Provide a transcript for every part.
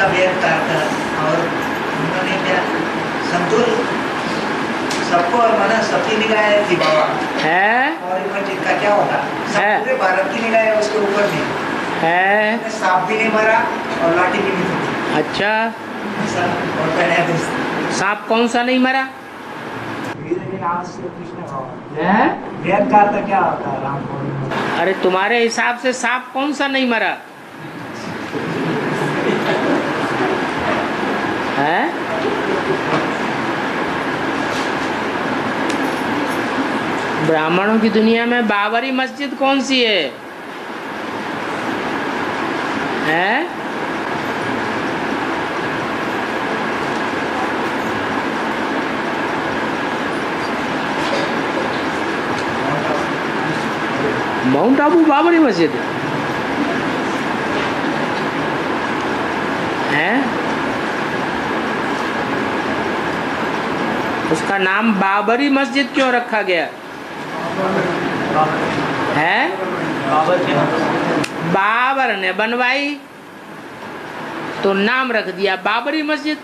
उसका वेद काटा था और उन्होंने क्या संतुल सबको माना सबकी निगाहें थी बाबा है और ये मस्जिद का क्या होगा सब पूरे भारत की निगाहें उसके ऊपर थी है। सांप भी नहीं मरा और लाठी भी नहीं टूटी। अच्छा, ऐसा और पहले सांप कौन सा नहीं मरा? कृष्ण बाबा है? वेद का अर्थ क्या होता है राम को? अरे तुम्हारे हिसाब से सांप कौन सा नहीं मरा है? ब्राह्मणों की दुनिया में बाबरी मस्जिद कौन सी है? हैं? माउंट आबू बाबरी मस्जिद है? उसका नाम बाबरी मस्जिद क्यों रखा गया है? बाबर ने बनवाई तो नाम रख दिया बाबरी मस्जिद।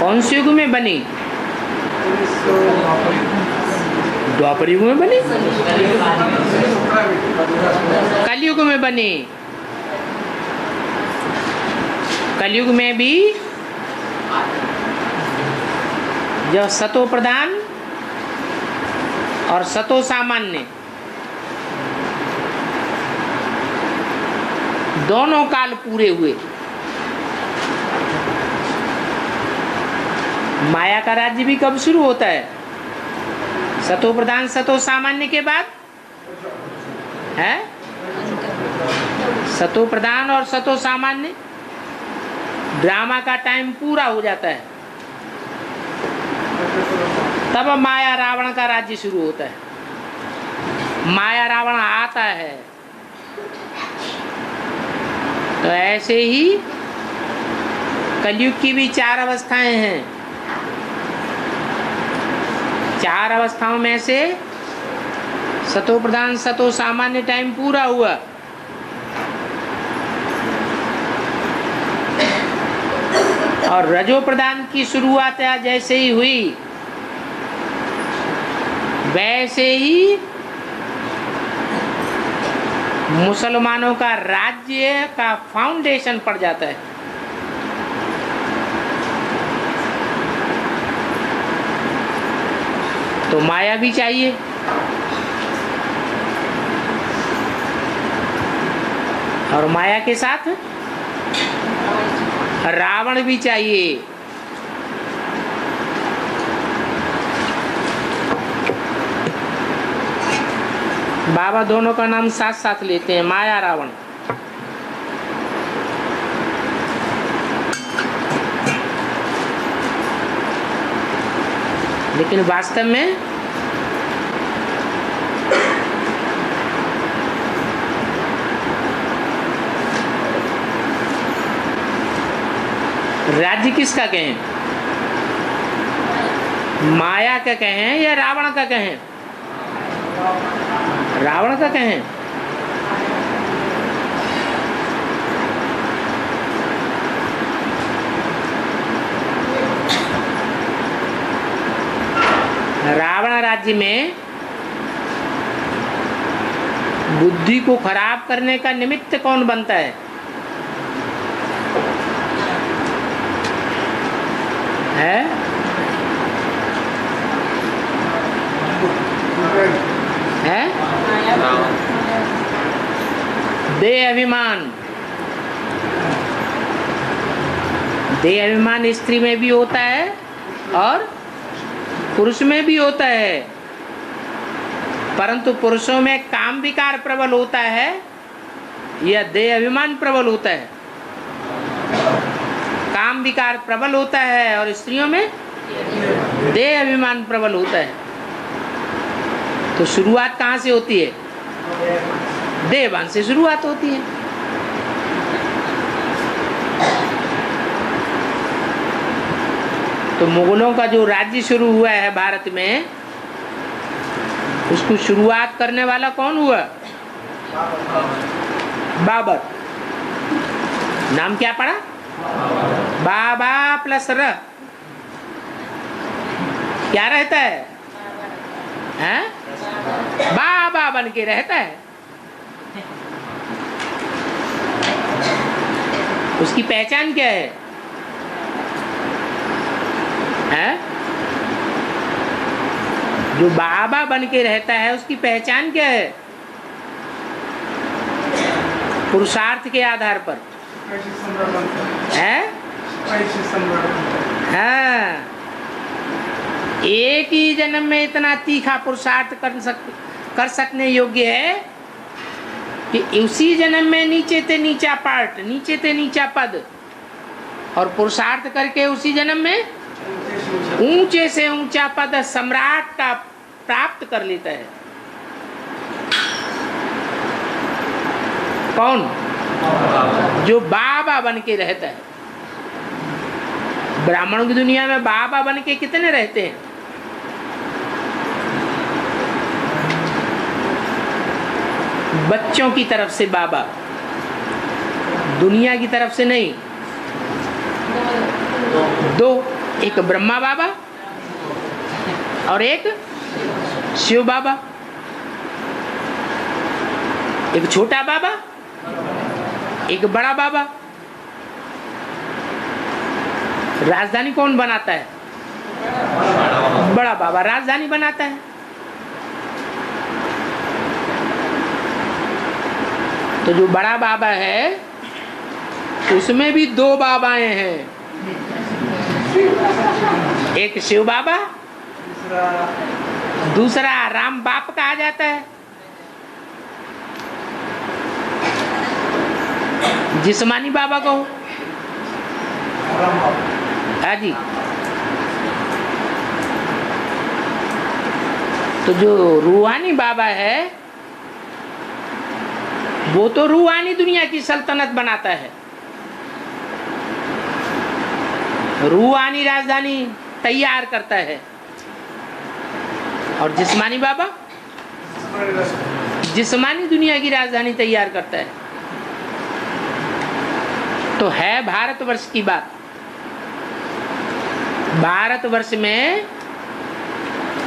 कौन से युग में बनी? द्वापर युग में बनी, कलयुग में बनी। कलयुग में भी जो सतो प्रधान और सतो सामान्य दोनों काल पूरे हुए। माया का राज्य भी कब शुरू होता है? सतो प्रधान सतो सामान्य के बाद है? सतो प्रधान और सतो सामान्य ड्रामा का टाइम पूरा हो जाता है, तब माया रावण का राज्य शुरू होता है। माया रावण आता है तो ऐसे ही कलयुग की भी 4 अवस्थाएं हैं। 4 अवस्थाओं में से सतो प्रधान सतो सामान्य टाइम पूरा हुआ, और रजो प्रधान की शुरुआत जैसे ही हुई वैसे ही मुसलमानों का राज्य का फाउंडेशन पड़ जाता है। तो माया भी चाहिए, और माया के साथ रावण भी चाहिए। बाबा दोनों का नाम साथ साथ लेते हैं, माया रावण। लेकिन वास्तव में राज्य किसका कहें? माया का कहें या रावण का कहें? रावण का कहें। रावण राज्य में बुद्धि को खराब करने का निमित्त कौन बनता है? है? देह अभिमान। देह अभिमान स्त्री में भी होता है और पुरुष में भी होता है, परंतु पुरुषों में काम विकार प्रबल होता है या देह अभिमान प्रबल होता है? काम विकार प्रबल होता है और स्त्रियों में देह अभिमान प्रबल होता है। तो शुरुआत कहाँ से होती है? देहभान से शुरुआत होती है। तो मुगलों का जो राज्य शुरू हुआ है भारत में, उसको शुरुआत करने वाला कौन हुआ? बाबर। नाम क्या पड़ा? बाबा प्लस र क्या रहता है? हैं? बाबा बन के रहता है। उसकी पहचान क्या है? हैं? जो बाबा बन के रहता है उसकी पहचान क्या है? पुरुषार्थ के आधार पर है। हाँ, एक ही जन्म में इतना तीखा पुरुषार्थ कर सकने योग्य है कि उसी जन्म में नीचे से नीचा पार्ट, नीचे से नीचा पद, और पुरुषार्थ करके उसी जन्म में ऊंचे से ऊंचा पद सम्राट का प्राप्त कर लेता है। कौन? जो बाबा बन के रहता है। ब्राह्मणों की दुनिया में बाबा बन के कितने रहते हैं? बच्चों की तरफ से बाबा, दुनिया की तरफ से नहीं। दो, एक ब्रह्मा बाबा और एक शिव बाबा। एक छोटा बाबा, एक बड़ा बाबा। राजधानी कौन बनाता है? बड़ा बाबा राजधानी बनाता है। तो जो बड़ा बाबा है उसमें भी दो बाबाएं हैं, एक शिव बाबा, दूसरा राम बाप कहा जाता है। जिस्मानी बाबा को हाँ जी। तो जो रूहानी बाबा है वो तो रूहानी दुनिया की सल्तनत बनाता है, रूहानी राजधानी तैयार करता है। और जिस्मानी बाबा जिस्मानी दुनिया की राजधानी तैयार करता है। तो है भारतवर्ष की बात। भारतवर्ष में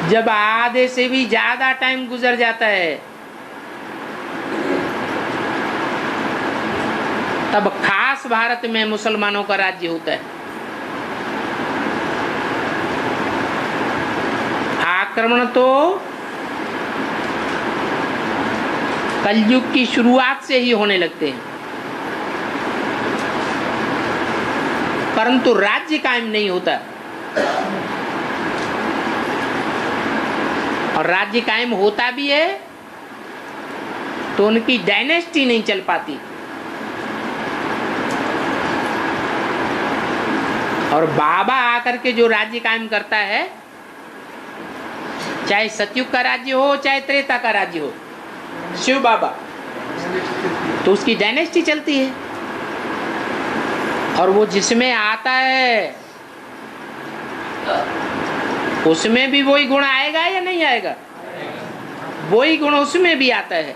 जब आधे से भी ज्यादा टाइम गुजर जाता है तब खास भारत में मुसलमानों का राज्य होता है। आक्रमण तो कलयुग की शुरुआत से ही होने लगते हैं, परंतु राज्य कायम नहीं होता। और राज्य कायम होता भी है तो उनकी डायनेस्टी नहीं चल पाती। और बाबा आकर के जो राज्य कायम करता है, चाहे सतयुग का राज्य हो चाहे त्रेता का राज्य हो, शिव बाबा, तो उसकी डायनेस्टी चलती है। और वो जिसमें आता है उसमें भी वही गुण आएगा या नहीं आएगा? वही गुण उसमें भी आता है।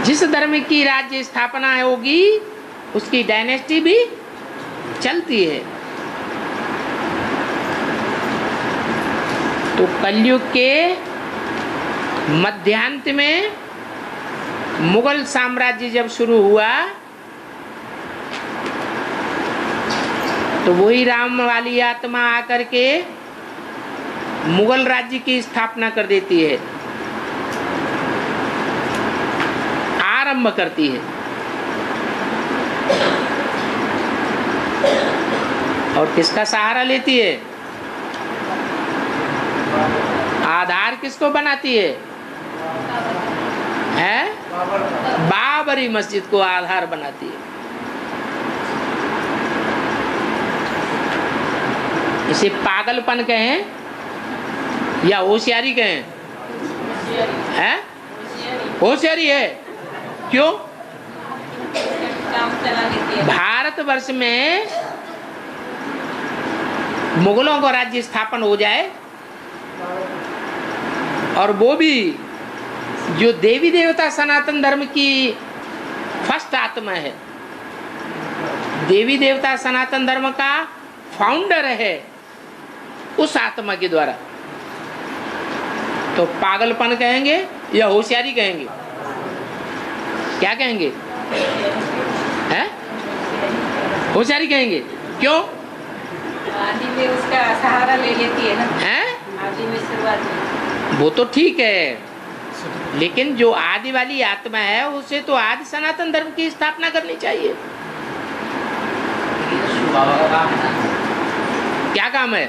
जिस धर्म की राज्य स्थापना होगी उसकी डायनेस्टी भी चलती है। तो कलयुग के मध्यांत में मुगल साम्राज्य जब शुरू हुआ तो वही राम वाली आत्मा आकर के मुगल राज्य की स्थापना कर देती है, आरंभ करती है। और किसका सहारा लेती है? आधार किसको बनाती है? बाबरी मस्जिद को आधार बनाती है। इसे पागलपन कहें या होशियारी कहें? हैं? होशियारी है। क्यों? भारतवर्ष में मुगलों का राज्य स्थापन हो जाए और वो भी जो देवी देवता सनातन धर्म की फर्स्ट आत्मा है, देवी देवता सनातन धर्म का फाउंडर है, उस आत्मा के द्वारा। तो पागलपन कहेंगे या होशियारी कहेंगे? क्या कहेंगे? हैं? होशियारी कहेंगे। क्यों? आदि में उसका सहारा ले लेती है ना। हैं? आदि में शुरुआत में। वो तो ठीक है, लेकिन जो आदि वाली आत्मा है उसे तो आदि सनातन धर्म की स्थापना करनी चाहिए। बाबा का काम है ना। क्या काम है?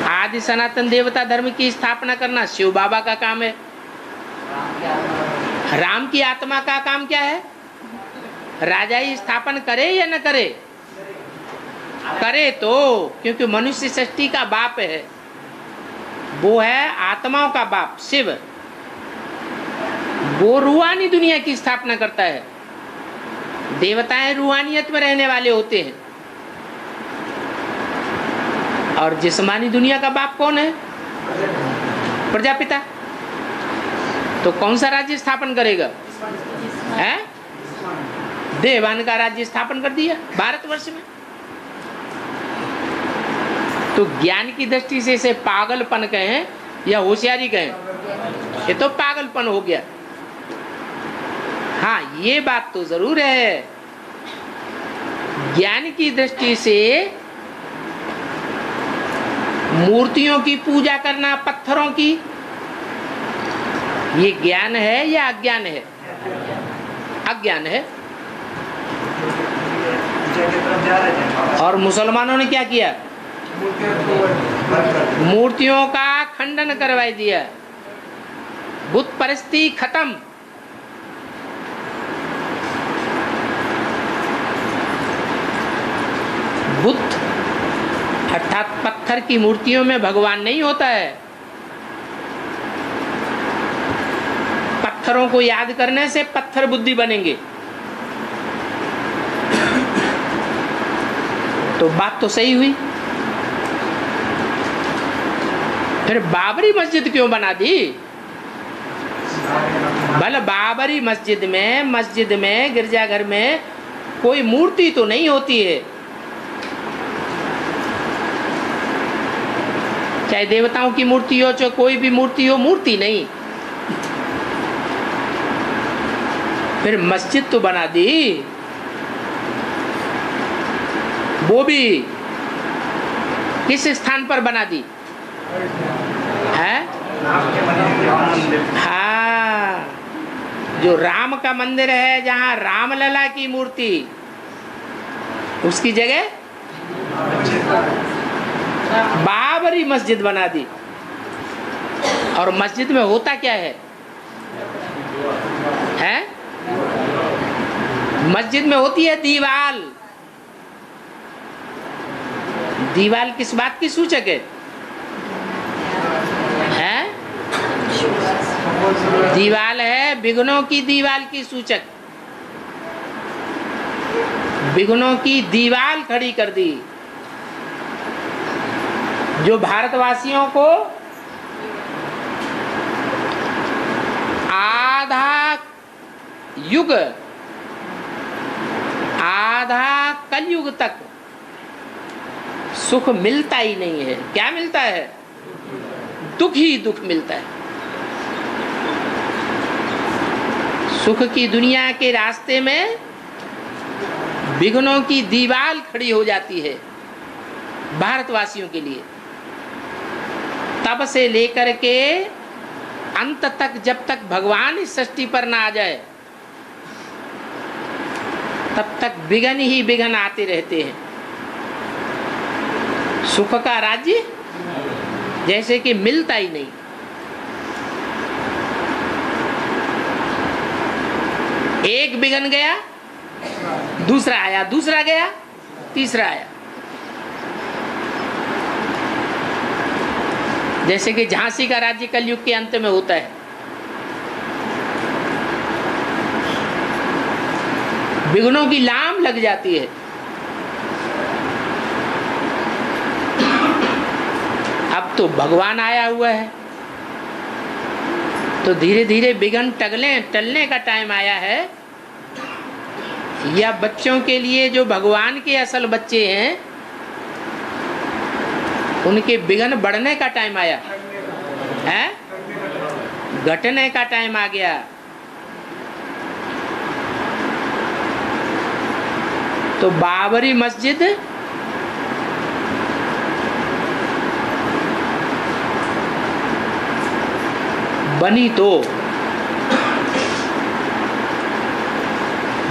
आदि सनातन देवता धर्म की स्थापना करना शिव बाबा का काम है। राम की आत्मा का काम क्या है? राजा ही स्थापन करे या न करे? करे तो, क्योंकि मनुष्य सृष्टि का बाप है, वो है आत्माओं का बाप शिव। वो रूहानी दुनिया की स्थापना करता है। देवताएं रूहानियत में रहने वाले होते हैं। और जिस्मानी दुनिया का बाप कौन है? प्रजापिता। तो कौन सा राज्य स्थापन करेगा? है? देवान का राज्य स्थापन कर दिया भारतवर्ष में। तो ज्ञान की दृष्टि से इसे पागलपन कहें या होशियारी कहें, ये तो पागलपन हो गया। हाँ, ये बात तो जरूर है, ज्ञान की दृष्टि से मूर्तियों की पूजा करना, पत्थरों की, ये ज्ञान है या अज्ञान है? अज्ञान है। और मुसलमानों ने क्या किया? मूर्तियों का खंडन करवा दिया। बुत परस्ती खत्म। बुत अर्थात पत्थर की मूर्तियों में भगवान नहीं होता है। पत्थरों को याद करने से पत्थर बुद्धि बनेंगे। तो बात तो सही हुई। फिर बाबरी मस्जिद क्यों बना दी? भले बाबरी मस्जिद में गिरजाघर में कोई मूर्ति तो नहीं होती है, चाहे देवताओं की मूर्ति हो चाहे कोई भी मूर्ति हो, मूर्ति नहीं। फिर मस्जिद तो बना दी, वो भी किस स्थान पर बना दी है? हाँ, जो राम का मंदिर है, जहाँ रामलला की मूर्ति, उसकी जगह बाबरी मस्जिद बना दी। और मस्जिद में होता क्या है? हैं? मस्जिद में होती है दीवाल। दीवाल किस बात की सूचक है? हैं? दीवाल है विघ्नों की दीवाल की सूचक। विघ्नों की दीवाल खड़ी कर दी, जो भारतवासियों को आधा युग, आधा कलयुग तक सुख मिलता ही नहीं है। क्या मिलता है? दुख ही दुख मिलता है। सुख की दुनिया के रास्ते में विघ्नों की दीवार खड़ी हो जाती है भारतवासियों के लिए। तब से लेकर के अंत तक, जब तक भगवान इस सृष्टि पर ना आ जाए, तब तक विघ्न ही विघ्न आते रहते हैं। सुख का राज्य जैसे कि मिलता ही नहीं। एक विघ्न गया, दूसरा आया, दूसरा गया, तीसरा आया। जैसे कि झांसी का राज्य कलयुग के अंत में होता है। विघ्नों की लाम लग जाती है। अब तो तो भगवान आया हुआ है। तो धीरे धीरे विघ्न टलने का टाइम आया है, या बच्चों के लिए जो भगवान के असल बच्चे हैं उनके विघ्न बढ़ने का टाइम आया है, घटने का टाइम आ गया। तो बाबरी मस्जिद बनी तो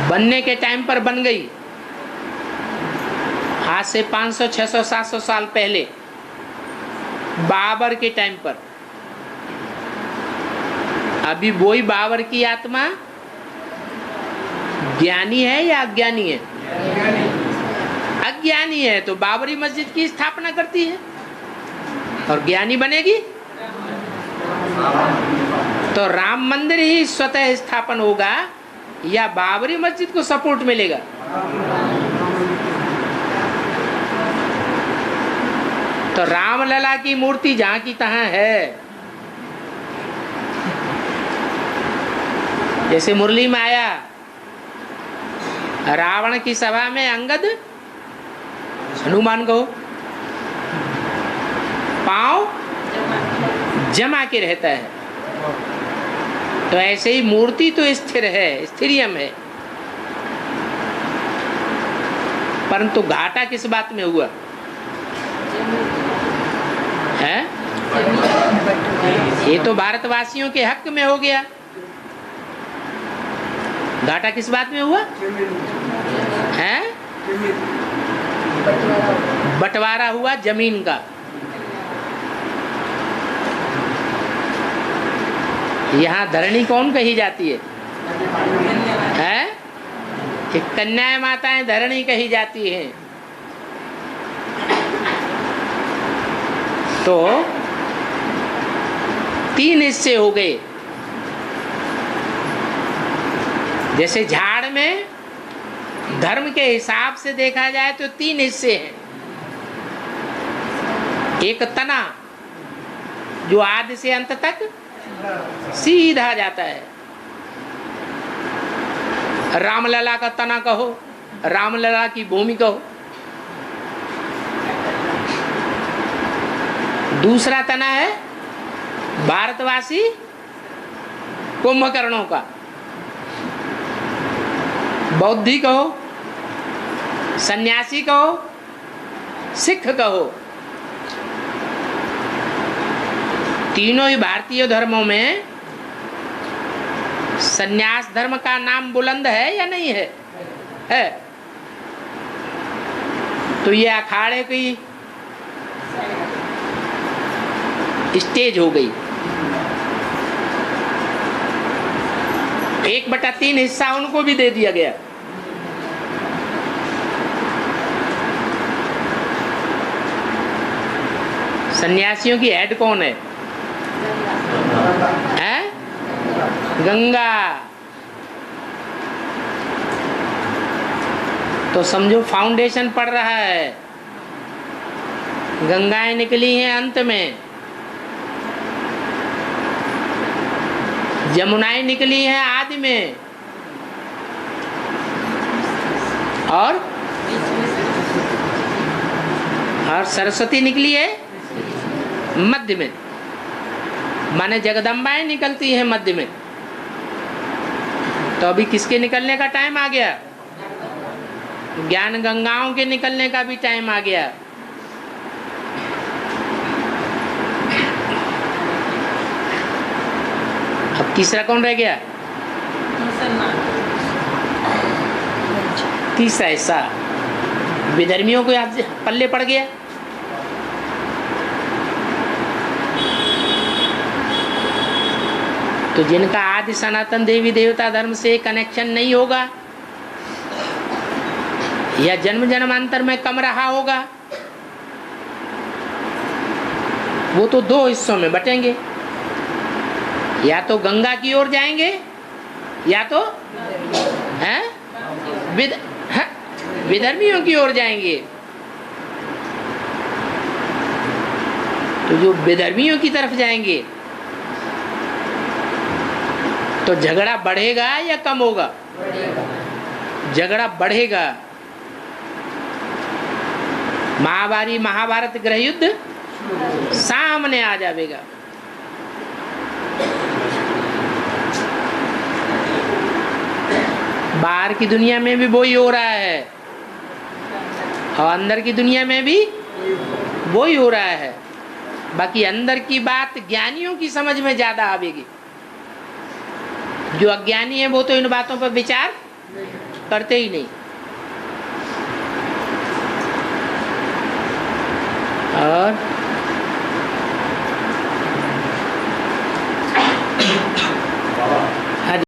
बनने के टाइम पर बन गई, आज से 500, 600, 700 साल पहले बाबर के टाइम पर। अभी वही बाबर की आत्मा ज्ञानी है या अज्ञानी है? अज्ञानी है, तो बाबरी मस्जिद की स्थापना करती है, और ज्ञानी बनेगी तो राम मंदिर ही स्वतः स्थापन होगा या बाबरी मस्जिद को सपोर्ट मिलेगा? तो रामलला की मूर्ति जहां की तहां है। जैसे मुरली में आया, रावण की सभा में अंगद हनुमान को पांव जमा के रहता है। तो ऐसे ही मूर्ति तो स्थिर है, स्थिरियम है, परंतु घाटा किस बात में हुआ है? ये तो भारतवासियों के हक में हो गया। घाटा किस बात में हुआ है? बंटवारा हुआ जमीन का। यहाँ धरणी कौन कही जाती है? कन्याएं माताएं धरणी कही जाती हैं। तो 3 हिस्से हो गए। जैसे झाड़ में धर्म के हिसाब से देखा जाए तो 3 हिस्से हैं। एक तना जो आदि से अंत तक सीधा जाता है, रामलला का तना कहो, रामलला की भूमि कहो। दूसरा तना है भारतवासी कुंभकर्णों का, बौद्धि कहो, सन्यासी कहो, सिख कहो। तीनों ही भारतीय धर्मों में सन्यास धर्म का नाम बुलंद है या नहीं है? है। तो ये अखाड़े की स्टेज हो गई। 1/3 हिस्सा उनको भी दे दिया गया। सन्यासियों की हेड कौन है? गंगा। तो समझो फाउंडेशन पड़ रहा है, गंगाएं निकली हैं अंत में, यमुनाएं निकली हैं आदि में, और सरस्वती निकली है मध्य में। माने जगदम्बाएं निकलती हैं मध्य में। तो अभी किसके निकलने का टाइम आ गया? ज्ञान गंगाओं के निकलने का भी टाइम आ गया। अब तीसरा कौन रह गया? तीसरा हिस्सा विधर्मियों को आज पल्ले पड़ गया। तो जिनका आदि सनातन देवी देवता धर्म से कनेक्शन नहीं होगा या जन्म जन्मांतर में कम रहा होगा, वो तो 2 हिस्सों में बटेंगे। या तो गंगा की ओर जाएंगे या तो विधर्मियों की ओर जाएंगे। तो जो बेधर्मियों की तरफ जाएंगे तो झगड़ा बढ़ेगा या कम होगा? झगड़ा बढ़ेगा। महाभारत गृह युद्ध सामने आ जाएगा। बाहर की दुनिया में भी वही हो रहा है और अंदर की दुनिया में भी वही हो रहा है। बाकी अंदर की बात ज्ञानियों की समझ में ज्यादा आवेगी। जो अज्ञानी है वो तो इन बातों पर विचार करते ही नहीं। और